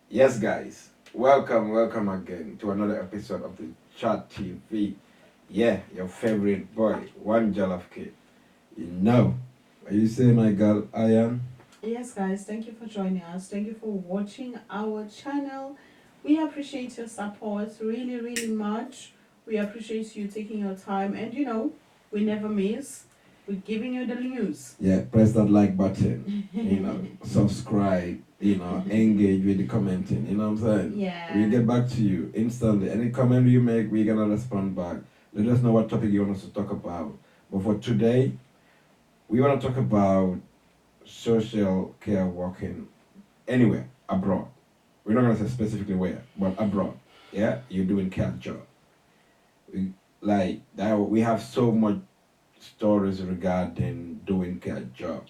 Yes, guys, welcome again to another episode of the Chat TV. Yeah, your favorite boy, one Jollof Kid. You know, are you say my girl, I am? Yes, guys, thank you for joining us. Thank you for watching our channel. We appreciate your support really, really much. We appreciate you taking your time, and we never miss. We're giving you the news. Yeah, press that like button, subscribe, engage with the commenting, you know what I'm saying? We Yeah. get back to you instantly. Any comment you make, we're gonna respond back. Let us know what topic you want us to talk about. But for today, we want to talk about social care working anywhere abroad. We're not gonna say specifically where, but abroad. Yeah, you're doing care job. We, like that, we have so much stories regarding doing care job,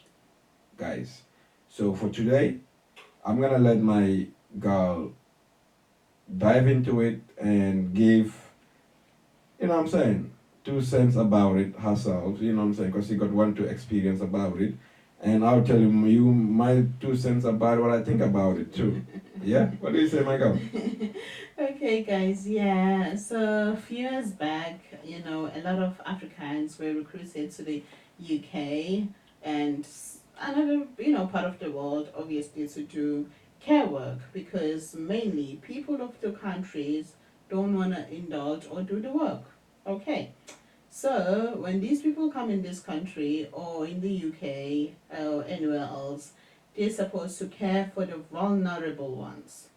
guys. So for today, I'm gonna let my girl dive into it and give, what I'm saying, 2 cents about it herself. You know what I'm saying, because she got one to experience about it, and I'll tell you my 2 cents about what I think about it too. Yeah, what do you say, my girl? Okay, guys, yeah. So, a few years back, a lot of Africans were recruited to the UK and another, part of the world, obviously, to do care work because mainly people of the countries don't want to indulge or do the work. Okay. So, when these people come in this country or in the UK or anywhere else, they're supposed to care for the vulnerable ones.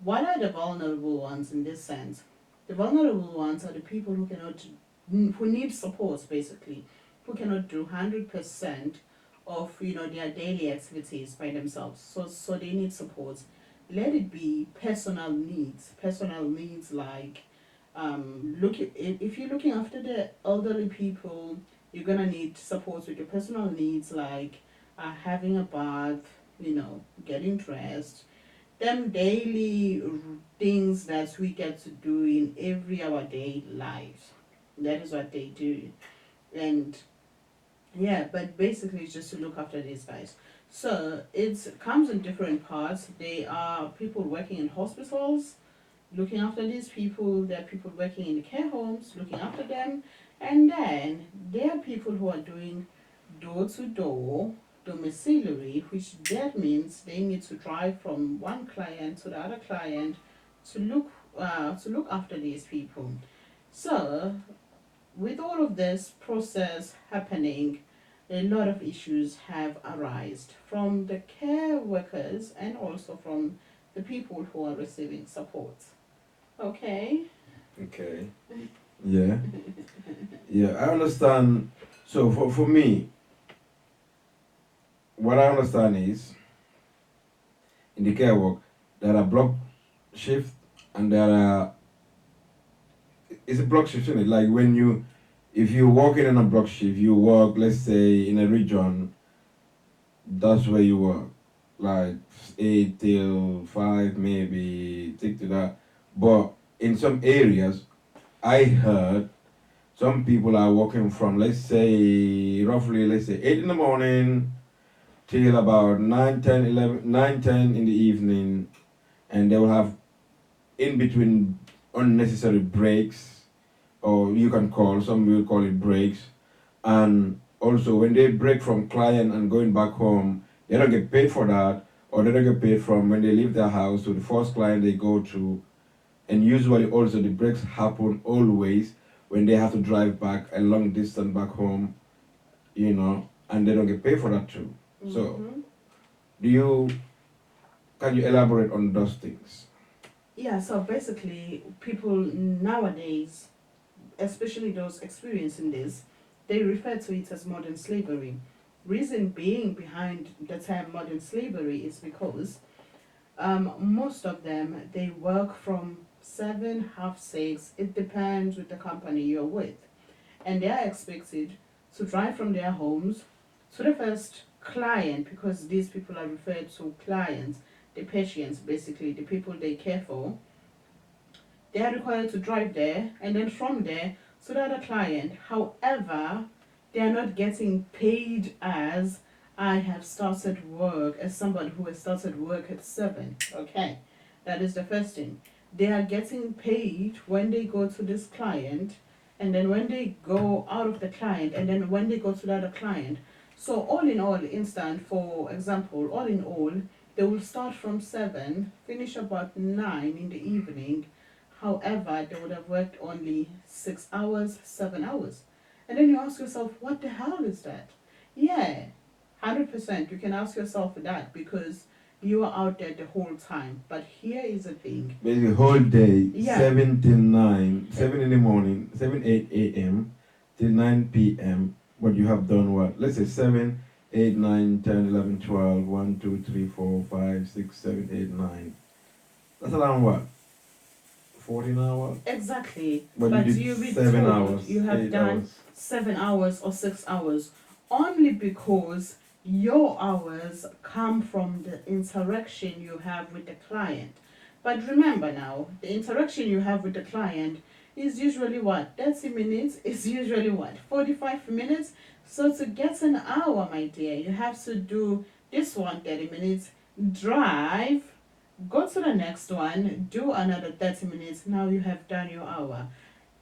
What are the vulnerable ones in this sense? The vulnerable ones are the people who need support basically, who cannot do 100% of their daily activities by themselves. So they need support. Let it be personal needs like if you're looking after the elderly people, you're gonna need support with your personal needs like having a bath, getting dressed, them daily things that we get to do in every our day lives. That is what they do. And yeah, but basically it's just to look after these guys. So it comes in different parts. They are people working in hospitals, looking after these people. There are people working in the care homes, looking after them. And then there are people who are doing door to door domiciliary, which that means they need to drive from one client to the other client to look after these people. So with all of this process happening, a lot of issues have arisen from the care workers and also from the people who are receiving support. Okay. Okay. Yeah. Yeah, I understand. So for me, what I understand is in the care work, there are block shift and there are it's a block shift, isn't it? Like when you if you're working in a block shift, you work, let's say, in a region, that's where you work. Like 8 till 5, maybe stick to that. But in some areas, I heard some people are working from, let's say, roughly, let's say 8 in the morning till about 9, 10, 11, 9, 10 in the evening, and they will have in between unnecessary breaks, or you can call, some will call it breaks. And also, when they break from client and going back home, they don't get paid for that, or they don't get paid from when they leave their house to the first client they go to. And usually, also, the breaks happen always when they have to drive back a long distance back home, and they don't get paid for that too. So, Mm-hmm. do you can you elaborate on those things? Yeah, so basically, people nowadays, especially those experiencing this, they refer to it as modern slavery. Reason being behind the term modern slavery is because most of them they work from 7, half 6. It depends with the company you're with, and they are expected to drive from their homes to the first client because these people are referred to clients, the patients basically, the people they care for. They are required to drive there and then from there to the other client. However, they are not getting paid as I have started work, as somebody who has started work at 7. Okay. That is the first thing. They are getting paid when they go to this client, and then when they go out of the client, and then when they go to the other client. So all in all, instant, for example, all in all, they will start from 7, finish about 9 in the evening. However, they would have worked only 6 hours, 7 hours. And then you ask yourself, what the hell is that? Yeah, 100% you can ask yourself that because you are out there the whole time. But here is the thing. Basically, whole day, Yeah. 7 till 9, 7 in the morning, 7, 8 a.m. till 9 p.m. But you have done what? Let's say 7, 8, 9, 10, 11, 12, 1, 2, 3, 4, 5, 6, 7, 8, 9. That's around what? 14 hours? Exactly. But But you you did be 7 told hours, you have 8 done hours. 7 hours or 6 hours only because your hours come from the interaction you have with the client. But remember now, the interaction you have with the client is usually what? 30 minutes is usually what? 45 minutes? So to get an hour, my dear, you have to do this one 30 minutes, drive, go to the next one, do another 30 minutes. Now you have done your hour.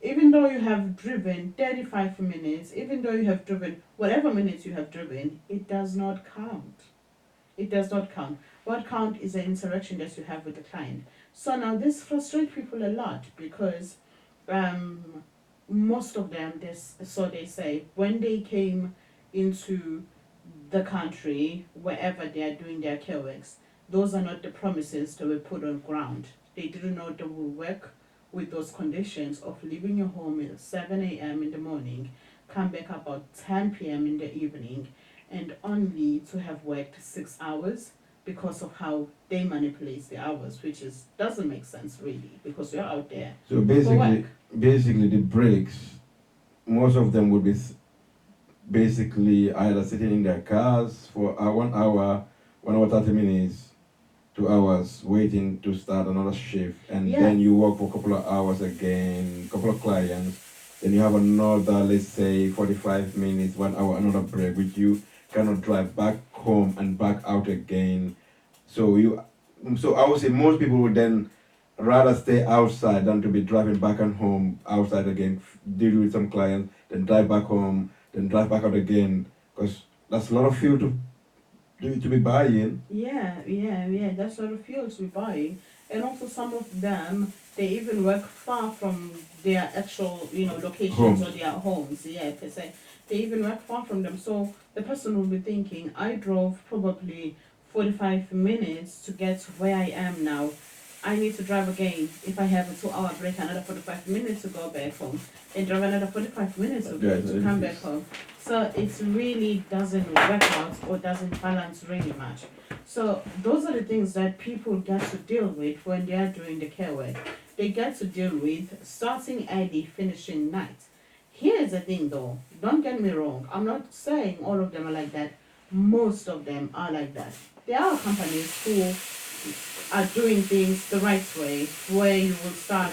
Even though you have driven 35 minutes, even though you have driven whatever minutes you have driven, it does not count. It does not count. What count is the interaction that you have with the client. So now this frustrates people a lot because um, most of them, this, so they say, when they came into the country, wherever they are doing their care works, those are not the promises that were put on ground. They didn't know they will work with those conditions of leaving your home at 7 a.m. in the morning, come back about 10 p.m. in the evening, and only to have worked 6 hours because of how they manipulate the hours, which is doesn't make sense really because you're out there So for basically, work. the breaks, most of them would be basically either sitting in their cars for 1 hour, 30 minutes, 2 hours waiting to start another shift, and Yeah. then you work for a couple of hours again, couple of clients, then you have another, let's say, 45 minutes, 1 hour, another break, which you cannot drive back home and back out again. So I would say most people would then rather stay outside than to be driving back and home outside again, deal with some clients, then drive back home, then drive back out again, because that's a lot of fuel to be buying. Yeah. That's what the fuels we buy, and also some of them they even work far from their actual locations or Homes. their homes. Yeah, per se, they even work far from them. So the person will be thinking, I drove probably 45 minutes to get where I am now. I need to drive again. If I have a 2 hour break, another 45 minutes to go back home, and drive another 45 minutes Yeah, to come back home. So it really doesn't work out or doesn't balance really much. So those are the things that people get to deal with when they are doing the care work. They get to deal with starting early, finishing night. Here's the thing though, don't get me wrong, I'm not saying all of them are like that. Most of them are like that. There are companies who are doing things the right way, where you will start,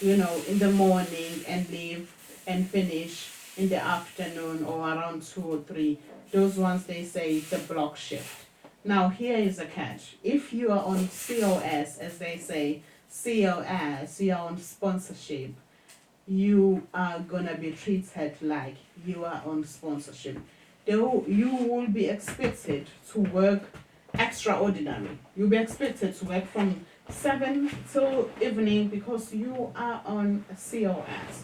in the morning and leave and finish in the afternoon or around 2 or 3. Those ones they say it's a block shift. Now here is a catch. If you are on COS, as they say, COS, you are on sponsorship, you are gonna be treated like you are on sponsorship. You will be expected to work extraordinary. You'll be expected to work from 7 till evening because you are on COS.